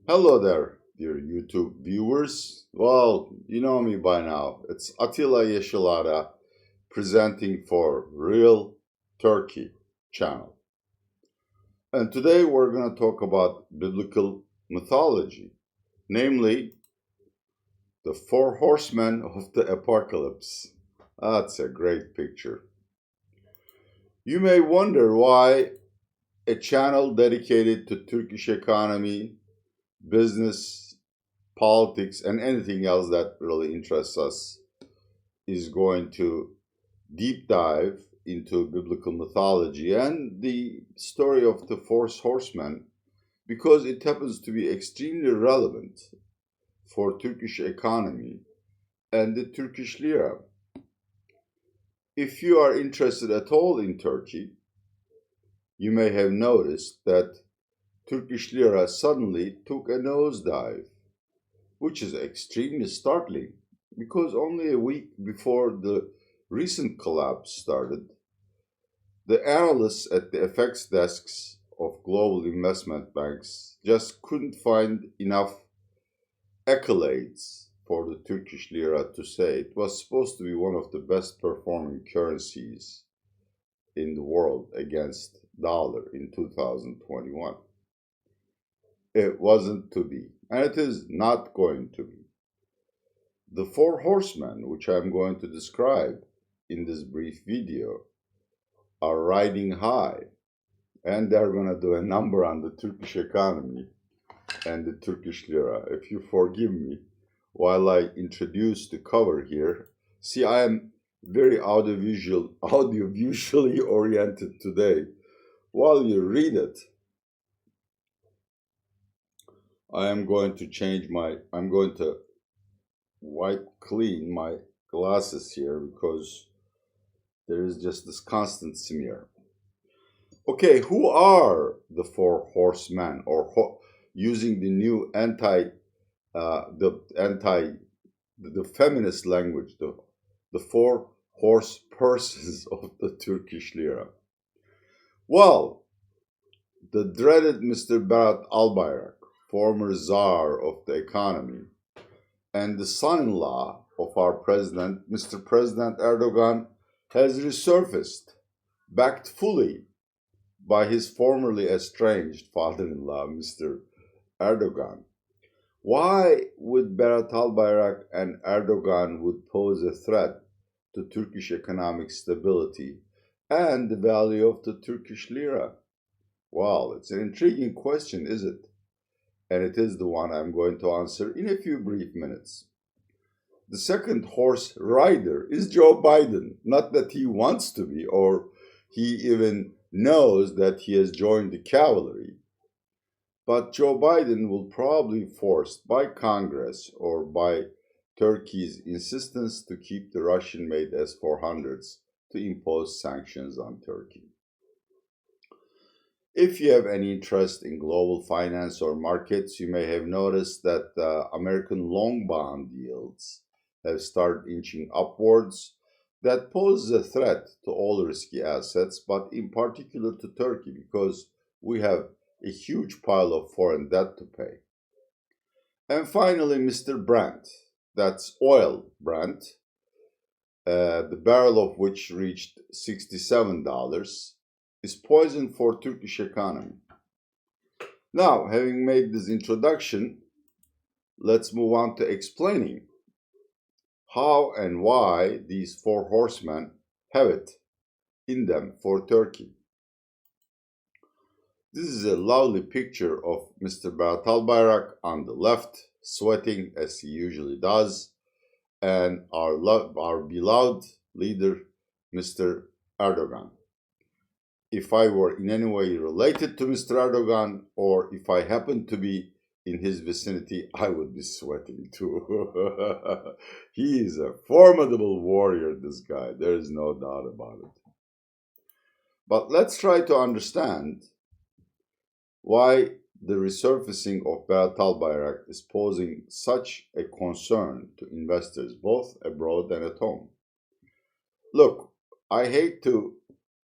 Hello there, dear YouTube viewers. Well, you know me by now. It's Attila Yeşilada presenting for Real Turkey channel. And today we're going to talk about biblical mythology, namely the Four Horsemen of the Apocalypse. That's a great picture. You may wonder why a channel dedicated to Turkish economy, business, politics, and anything else that really interests us is going to deep dive into biblical mythology and the story of the Four Horsemen because it happens to be extremely relevant for Turkish economy and the Turkish Lira. If you are interested at all in Turkey, you may have noticed that Turkish Lira suddenly took a nosedive, which is extremely startling because only a week before the recent collapse started, the analysts at the FX desks of global investment banks just couldn't find enough accolades for the Turkish lira to say it was supposed to be one of the best performing currencies in the world against dollar in 2021. It wasn't to be, and it is not going to be. The Four Horsemen, which I'm going to describe in this brief video, are riding high, and they're going to do a number on the Turkish economy and the Turkish lira. If you forgive me while I introduce the cover here, see, I am very audiovisually oriented today. While you read it, I'm going to wipe clean my glasses here because there is just this constant smear. Okay, who are the Four Horsemen, or using the new the feminist language, the four horse persons of the Turkish lira? Well, the dreaded Mr. Berat Albayrak, former czar of the economy, and the son-in-law of our president, Mr. President Erdogan, has resurfaced, backed fully by his formerly estranged father-in-law, Mr. Erdogan. Why would Berat Albayrak and Erdogan would pose a threat to Turkish economic stability and the value of the Turkish lira? Well, it's an intriguing question, is it? And it is the one I'm going to answer in a few brief minutes. The second horse rider is Joe Biden. Not that he wants to be or he even knows that he has joined the cavalry. But Joe Biden will probably be forced by Congress or by Turkey's insistence to keep the Russian-made S-400s to impose sanctions on Turkey. If you have any interest in global finance or markets, you may have noticed that American long bond yields have started inching upwards. That poses a threat to all risky assets, but in particular to Turkey, because we have a huge pile of foreign debt to pay. And finally, Mr. Brent, that's oil Brent, the barrel of which reached $67, is poison for Turkish economy. Now, having made this introduction, let's move on to explaining how and why these four horsemen have it in them for Turkey. This is a lovely picture of Mr. Baratal Barak on the left, sweating as he usually does, and our beloved leader, Mr. Erdogan. If I were in any way related to Mr. Erdogan, or if I happened to be in his vicinity, I would be sweating too. He is a formidable warrior, this guy. There is no doubt about it. But let's try to understand why the resurfacing of Berat Albayrak is posing such a concern to investors both abroad and at home. Look, I hate to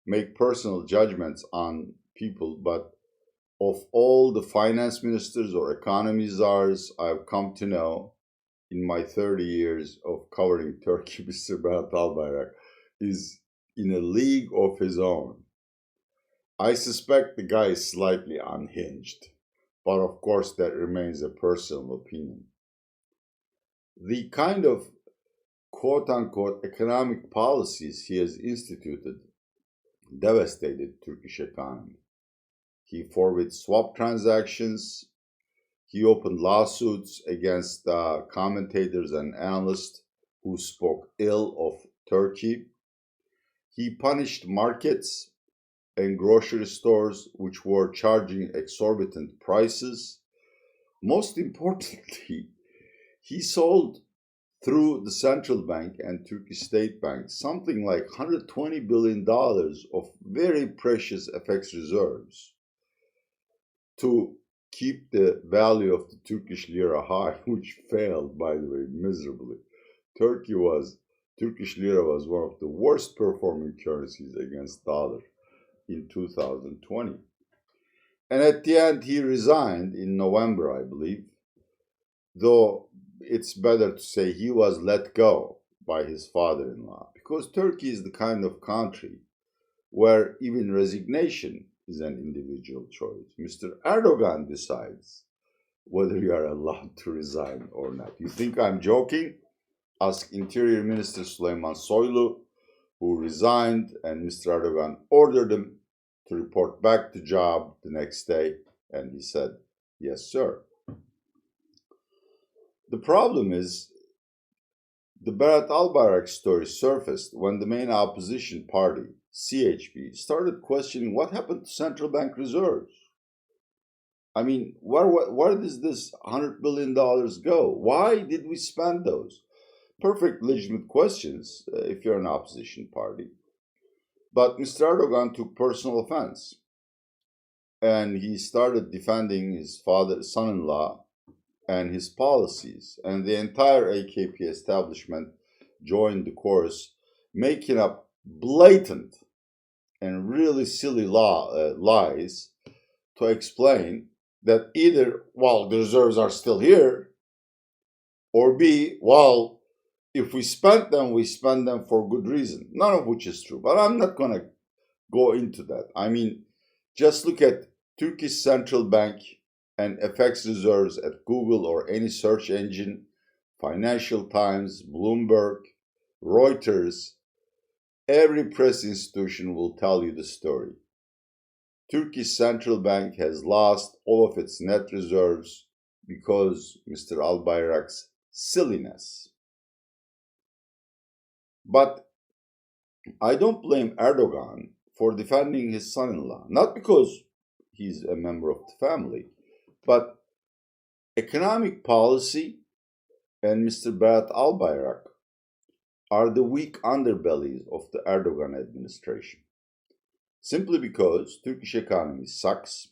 make personal judgments on people, but of all the finance ministers or economy czars I've come to know in my 30 years of covering Turkey, Mr. Berat Albayrak is in a league of his own. I suspect the guy is slightly unhinged, but of course that remains a personal opinion. The kind of quote-unquote economic policies he has instituted devastated Turkish economy. He forbid swap transactions. He opened lawsuits against commentators and analysts who spoke ill of Turkey. He punished markets and grocery stores which were charging exorbitant prices. Most importantly, he sold through the central bank and Turkish state bank something like $120 billion of very precious FX reserves to keep the value of the Turkish Lira high, which failed, by the way, miserably. Turkish Lira was one of the worst performing currencies against dollar in 2020. And at the end, he resigned in November, I believe, though it's better to say he was let go by his father-in-law, because Turkey is the kind of country where even resignation is an individual choice. Mr. Erdogan decides whether you are allowed to resign or not. You think I'm joking? Ask Interior Minister Süleyman Soylu, who resigned, and Mr. Erdogan ordered him to report back to job the next day, and he said, yes, sir. The problem is, the Berat Albayrak story surfaced when the main opposition party, CHP, started questioning what happened to central bank reserves. I mean, where does this $100 billion go? Why did we spend those? Perfect legitimate questions if you're an opposition party. But Mr. Erdogan took personal offense, and he started defending his son-in-law and his policies, and the entire AKP establishment joined the chorus, making up blatant and really silly lies to explain that either, well, the reserves are still here, or B, well, if we spend them, we spend them for good reason, none of which is true. But I'm not going to go into that. I mean, just look at Turkish Central Bank and FX reserves at Google or any search engine, Financial Times, Bloomberg, Reuters. Every press institution will tell you the story. Turkish Central Bank has lost all of its net reserves because Mr. Albayrak's silliness. But I don't blame Erdogan for defending his son-in-law, not because he's a member of the family, but economic policy and Mr. Berat Albayrak are the weak underbellies of the Erdogan administration. Simply because Turkish economy sucks,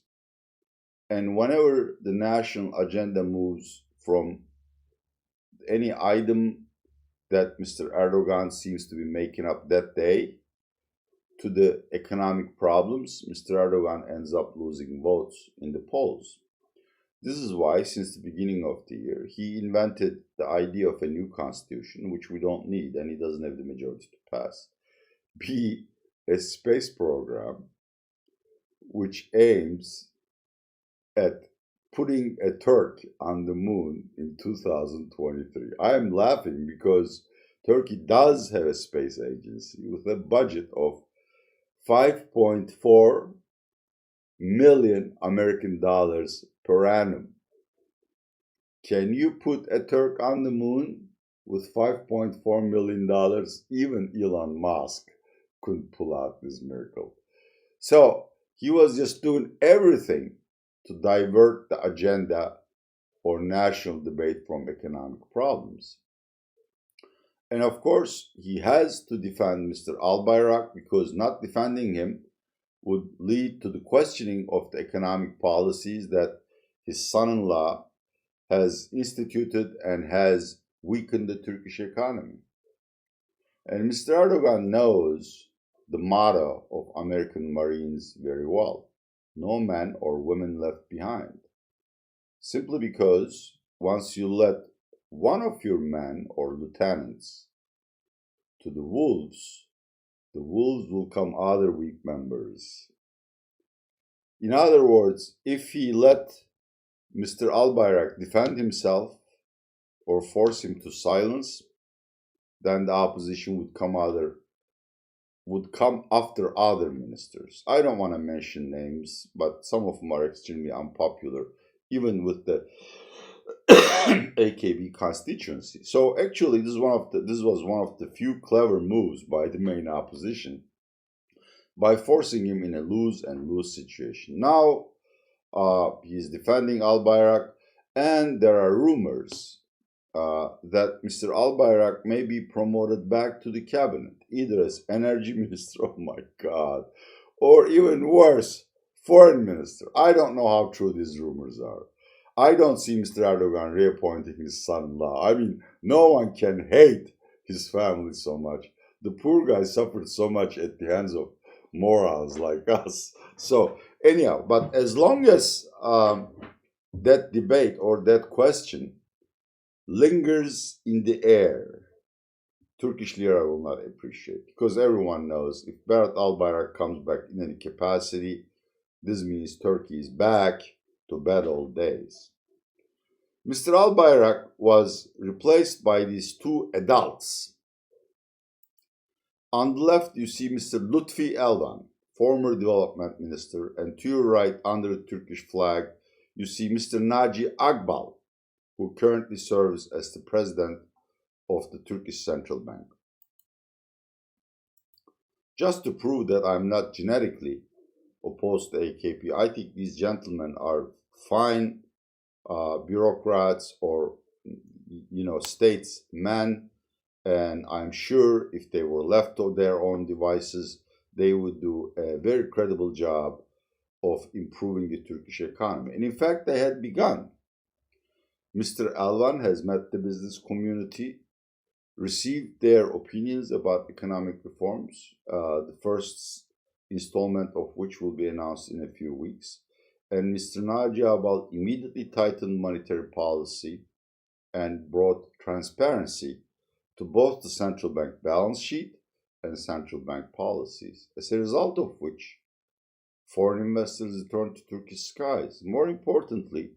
and whenever the national agenda moves from any item that Mr. Erdogan seems to be making up that day to the economic problems, Mr. Erdogan ends up losing votes in the polls. This is why, since the beginning of the year, he invented the idea of a new constitution, which we don't need, and he doesn't have the majority to pass. B, a space program which aims at putting a Turk on the moon in 2023. I am laughing because Turkey does have a space agency with a budget of 5.4 million American dollars per annum. Can you put a Turk on the moon with $5.4 million? Even Elon Musk couldn't pull out this miracle. So he was just doing everything to divert the agenda or national debate from economic problems. And of course, he has to defend Mr. Albayrak, because not defending him would lead to the questioning of the economic policies that his son-in-law has instituted and has weakened the Turkish economy. And Mr. Erdogan knows the motto of American Marines very well. no men or women left behind. Simply because once you let one of your men or lieutenants to the wolves will come other weak members. In other words, if he let Mr. Albayrak defend himself or force him to silence, then the opposition would come after other ministers. I don't want to mention names, but some of them are extremely unpopular, even with the AKP constituency. So actually, this was one of the few clever moves by the main opposition, by forcing him in a lose and lose situation. Now he is defending Albayrak, and there are rumors that Mr. Albayrak may be promoted back to the cabinet, either as energy minister, oh my God, or even worse, foreign minister. I don't know how true these rumors are. I don't see Mr. Erdogan reappointing his son-in-law. I mean, no one can hate his family so much. The poor guy suffered so much at the hands of morons like us. So anyhow, but as long as that debate or that question lingers in the air, Turkish Lira will not appreciate, because everyone knows if Berat Albayrak comes back in any capacity, this means Turkey is back to bad old days. Mr. Albayrak was replaced by these two adults. On the left, you see Mr. Lutfi Elvan, former development minister, and to your right, under the Turkish flag, you see Mr. Naji Akbal, who currently serves as the president of the Turkish Central Bank. Just to prove that I'm not genetically opposed to AKP, I think these gentlemen are fine bureaucrats or, statesmen, and I'm sure if they were left to their own devices, they would do a very credible job of improving the Turkish economy. And in fact, they had begun. Mr. Elvan has met the business community, received their opinions about economic reforms, the first installment of which will be announced in a few weeks. And Mr. Naji Akbal immediately tightened monetary policy and brought transparency to both the central bank balance sheet and central bank policies, as a result of which foreign investors returned to Turkish skies. More importantly,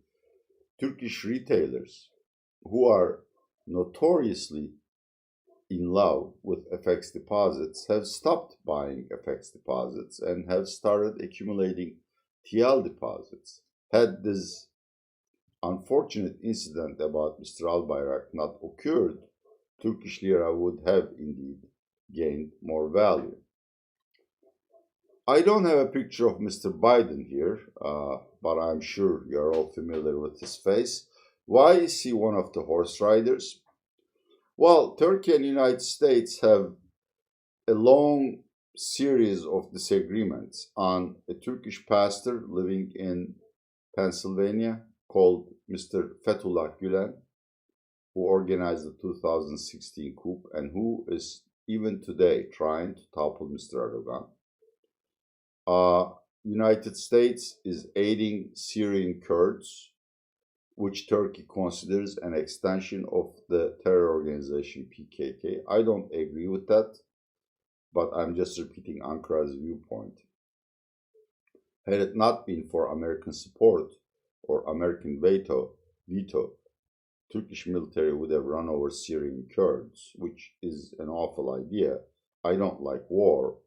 Turkish retailers, who are notoriously in love with FX deposits, have stopped buying FX deposits and have started accumulating TL deposits. Had this unfortunate incident about Mr. Albayrak not occurred, Turkish lira would have indeed gained more value. I don't have a picture of Mr. Biden here, but I'm sure you're all familiar with his face. Why is he one of the horse riders? Well, Turkey and the United States have a long series of disagreements on a Turkish pastor living in Pennsylvania called Mr. Fethullah Gülen, who organized the 2016 coup and who is even today trying to topple Mr. Erdogan. United States is aiding Syrian Kurds, which Turkey considers an extension of the terror organization PKK. I don't agree with that, but I'm just repeating Ankara's viewpoint. Had it not been for American support or American veto, Turkish military would have run over Syrian Kurds, which is an awful idea. I don't like war,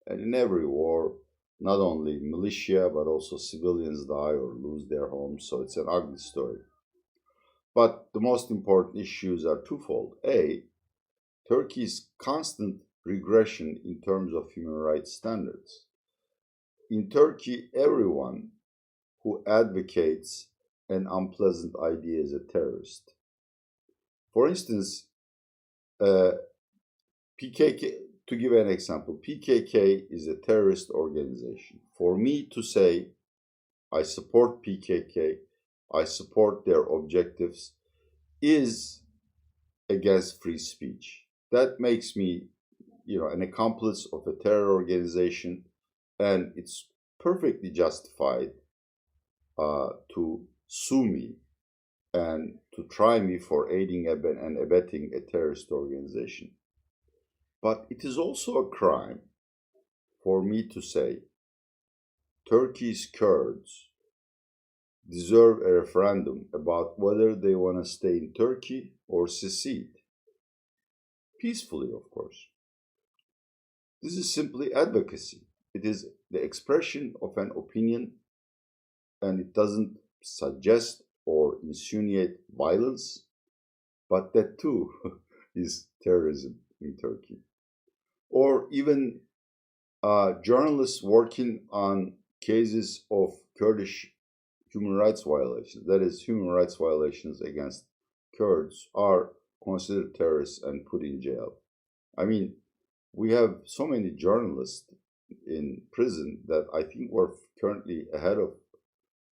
and in every war, not only militia, but also civilians die or lose their homes, so it's an ugly story. But the most important issues are twofold. A, Turkey's constant regression in terms of human rights standards. In Turkey, everyone who advocates an unpleasant idea is a terrorist. For instance, PKK, to give an example, PKK is a terrorist organization. For me to say, I support PKK, I support their objectives, is against free speech. That makes me, an accomplice of a terror organization, and it's perfectly justified to sue me and to try me for aiding and abetting a terrorist organization. But it is also a crime for me to say Turkey's Kurds deserve a referendum about whether they want to stay in Turkey or secede. Peacefully, of course. This is simply advocacy. It is the expression of an opinion, and it doesn't suggest or insinuate violence, but that too is terrorism in Turkey. Or even journalists working on cases of Kurdish human rights violations, that is, human rights violations against Kurds, are considered terrorists and put in jail. I mean, we have so many journalists in prison that I think we're currently ahead of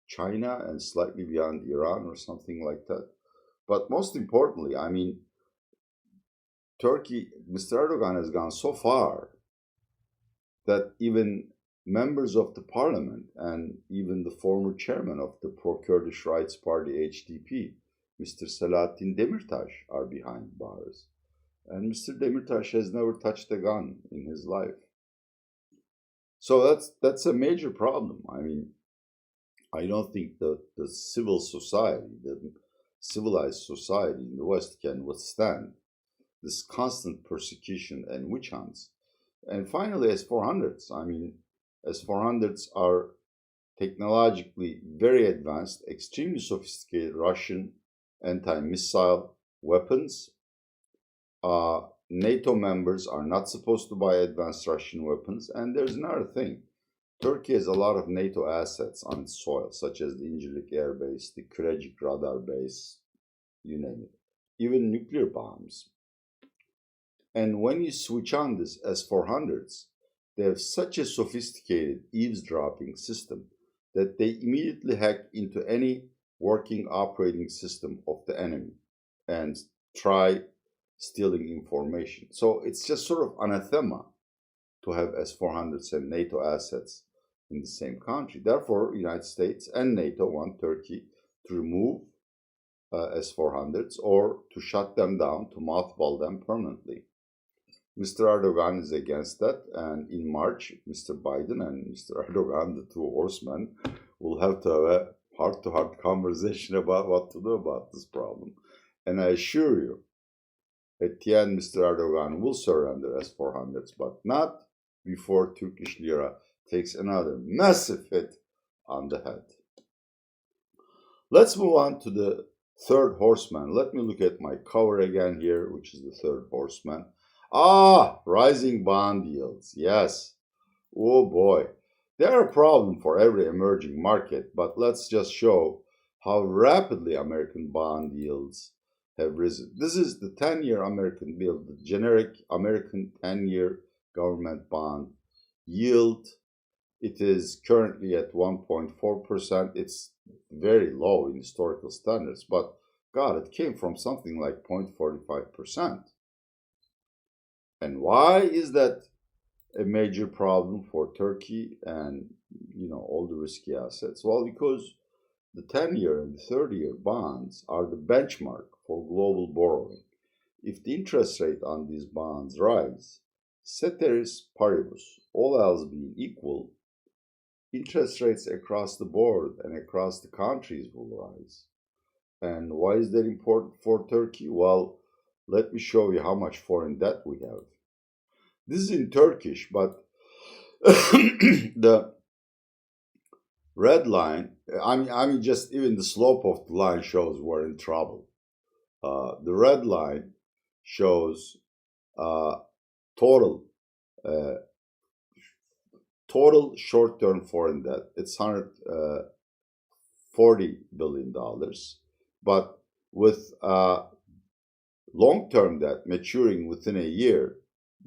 China and slightly beyond Iran or something like that. But most importantly, I mean, Turkey, Mr. Erdogan has gone so far that even members of the parliament and even the former chairman of the pro-Kurdish Rights Party, HDP, Mr. Selahattin Demirtas, are behind bars. And Mr. Demirtas has never touched a gun in his life. So that's a major problem. I mean, I don't think the civil society, the civilized society in the West can withstand this constant persecution and witch hunts. And finally, S-400s. I mean, S-400s are technologically very advanced, extremely sophisticated Russian anti-missile weapons. NATO members are not supposed to buy advanced Russian weapons. And there's another thing. Turkey has a lot of NATO assets on its soil, such as the Incirlik Air Base, the Küreci Radar Base, you name it, even nuclear bombs. And when you switch on this S-400s, they have such a sophisticated eavesdropping system that they immediately hack into any working operating system of the enemy and try stealing information. So it's just sort of anathema to have S-400s and NATO assets in the same country. Therefore, the United States and NATO want Turkey to remove S-400s or to shut them down, to mothball them permanently. Mr. Erdogan is against that, and in March, Mr. Biden and Mr. Erdogan, the two horsemen, will have to have a heart-to-heart conversation about what to do about this problem. And I assure you, at the end, Mr. Erdogan will surrender S-400s, but not before Turkish Lira takes another massive hit on the head. Let's move on to the third horseman. Let me look at my cover again here, which is the third horseman. Rising bond yields. Yes. Oh boy. They're a problem for every emerging market, but let's just show how rapidly American bond yields have risen. This is the 10-year American bill, the generic American 10-year government bond yield. It is currently at 1.4%. It's very low in historical standards, but God, it came from something like 0.45%. And why is that a major problem for Turkey and, all the risky assets? Well, because the 10-year and the 30-year bonds are the benchmark for global borrowing. If the interest rate on these bonds rise, ceteris paribus, all else being equal, interest rates across the board and across the countries will rise. And why is that important for Turkey? Well, let me show you how much foreign debt we have. This is in Turkish, but the red line, I mean, just even the slope of the line shows we're in trouble. The red line shows total short-term foreign debt. It's $140 billion, but with long-term debt maturing within a year,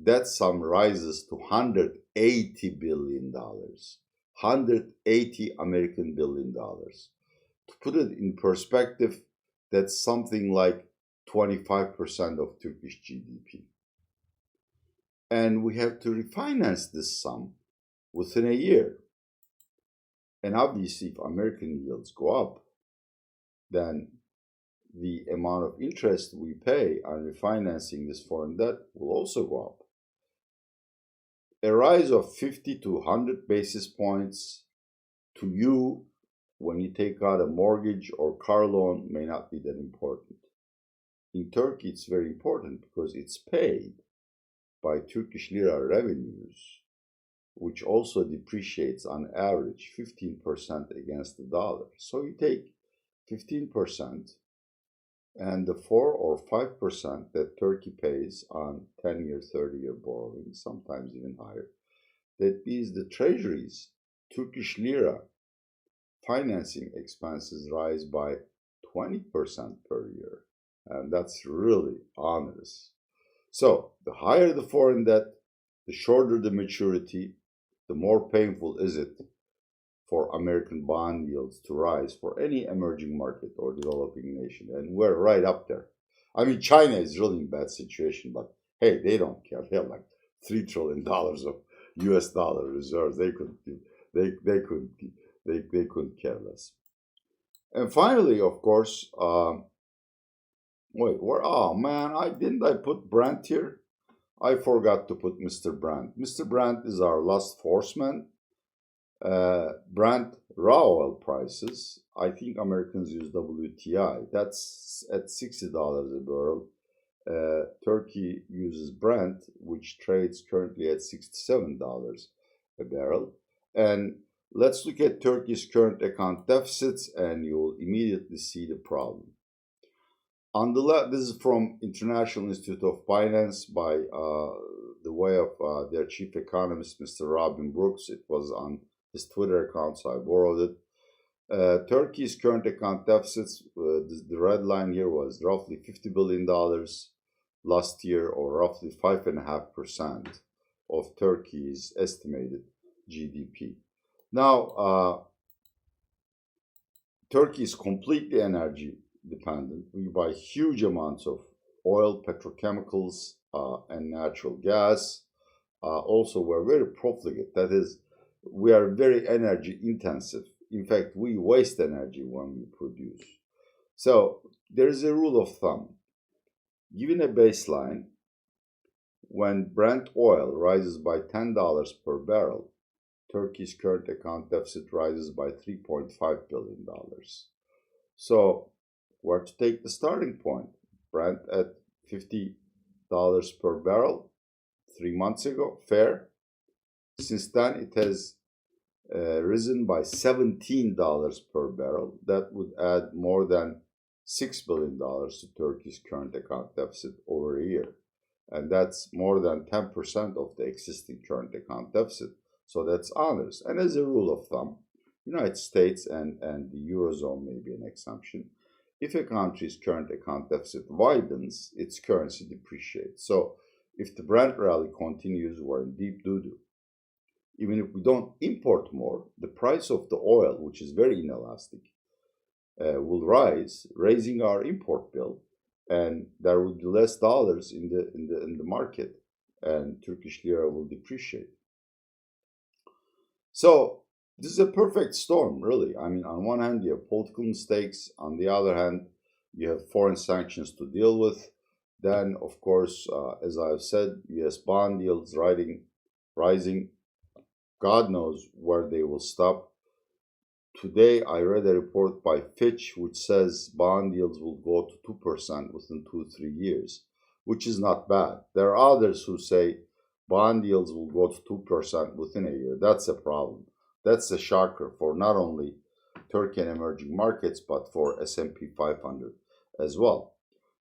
that sum rises to $180 billion. 180 American billion dollars. To put it in perspective, that's something like 25% of Turkish GDP. And we have to refinance this sum within a year. And obviously, if American yields go up, then the amount of interest we pay on refinancing this foreign debt will also go up. A rise of 50 to 100 basis points to you when you take out a mortgage or car loan may not be that important. In Turkey, it's very important because it's paid by Turkish Lira revenues, which also depreciates on average 15% against the dollar. So you take 15% and the 4 or 5% that Turkey pays on 10-year, 30-year borrowing, sometimes even higher, that means the treasuries, Turkish Lira financing expenses rise by 20% per year. And that's really onerous. So the higher the foreign debt, the shorter the maturity, the more painful is it for American bond yields to rise for any emerging market or developing nation. And we're right up there. I mean, China is really in bad situation, but hey, they don't care. They have like $3 trillion of US dollar reserves. They couldn't care less. And finally, of course, oh man, I put Brent here? I forgot to put Mr. Brent. Mr. Brent is our last horseman. Brent raw oil prices, I think Americans use WTI. That's at $60 a barrel. Turkey uses Brent, which trades currently at $67 a barrel. And let's look at Turkey's current account deficits, and you'll immediately see the problem. On the left, this is from International Institute of Finance by the way of their chief economist, Mr. Robin Brooks. It was on his Twitter account, so I borrowed it. Turkey's current account deficits, the red line here was roughly $50 billion last year, or roughly 5.5% of Turkey's estimated GDP. Now, Turkey is completely energy dependent. We buy huge amounts of oil, petrochemicals, and natural gas. Also, we're very profligate. That is, we are very energy intensive. In fact, we waste energy when we produce. So there is a rule of thumb. Given a baseline, when Brent oil rises by $10 per barrel, Turkey's current account deficit rises by $3.5 billion. So where to take the starting point? Brent at $50 per barrel 3 months ago, fair. Since then, it has risen by $17 per barrel. That would add more than $6 billion to Turkey's current account deficit over a year. And that's more than 10% of the existing current account deficit. So that's honest. And as a rule of thumb, United States and the Eurozone may be an exception. If a country's current account deficit widens, its currency depreciates. So if the Brent rally continues, we're in deep doo-doo. Even if we don't import more, the price of the oil, which is very inelastic, will rise, raising our import bill, and there will be less dollars in the market, and Turkish lira will depreciate. So this is a perfect storm, really. I mean, on one hand, you have political mistakes. On the other hand, you have foreign sanctions to deal with. Then, of course, as I've said, U.S. bond yields rising. God knows where they will stop. Today, I read a report by Fitch which says bond yields will go to 2% within 2-3 years, which is not bad. There are others who say bond yields will go to 2% within a year. That's a problem. That's a shocker for not only Turkey and emerging markets, but for S&P 500 as well.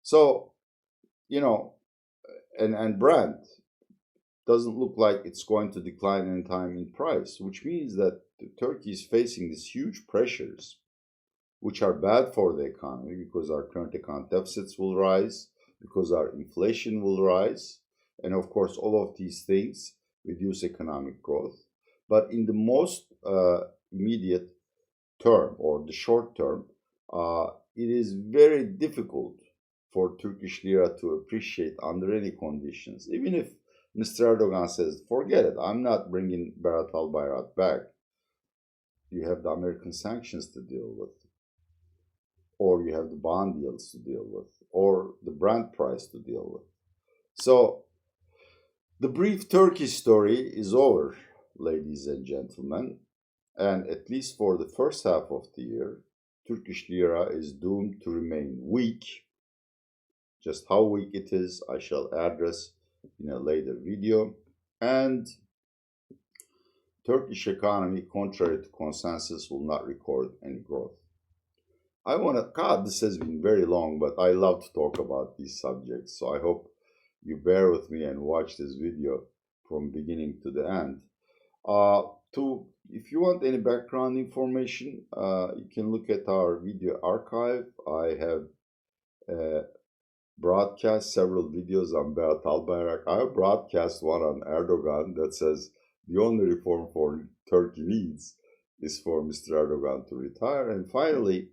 So, and Brent doesn't look like it's going to decline anytime in price, which means that Turkey is facing these huge pressures, which are bad for the economy because our current account deficits will rise, because our inflation will rise, and of course, all of these things reduce economic growth. But in the most immediate term or the short term, it is very difficult for Turkish lira to appreciate under any conditions. Even if Mr. Erdogan says, forget it, I'm not bringing Berat Albayrak back. you have the American sanctions to deal with, or you have the bond yields to deal with, or the Brent price to deal with. So the brief Turkish story is over, ladies and gentlemen, and at least for the first half of the year, Turkish Lira is doomed to remain weak. Just how weak it is, I shall address in a later video. And Turkish economy, contrary to consensus, will not record any growth. God, this has been very long, but I love to talk about these subjects, so I hope you bear with me and watch this video from beginning to the end. If you want any background information, you can look at our video archive. I have broadcast several videos on Berat Albayrak. I have broadcast one on Erdogan that says the only reform for Turkey needs is for Mr. Erdogan to retire. And finally,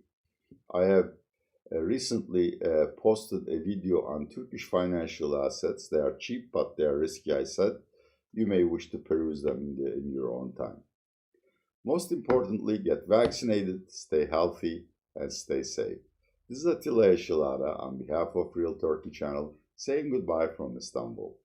I have recently posted a video on Turkish financial assets. They are cheap, but they are risky, I said. You may wish to peruse them in your own time. Most importantly, get vaccinated, stay healthy, and stay safe. This is Attila Yeşilara on behalf of Real Turkey Channel saying goodbye from Istanbul.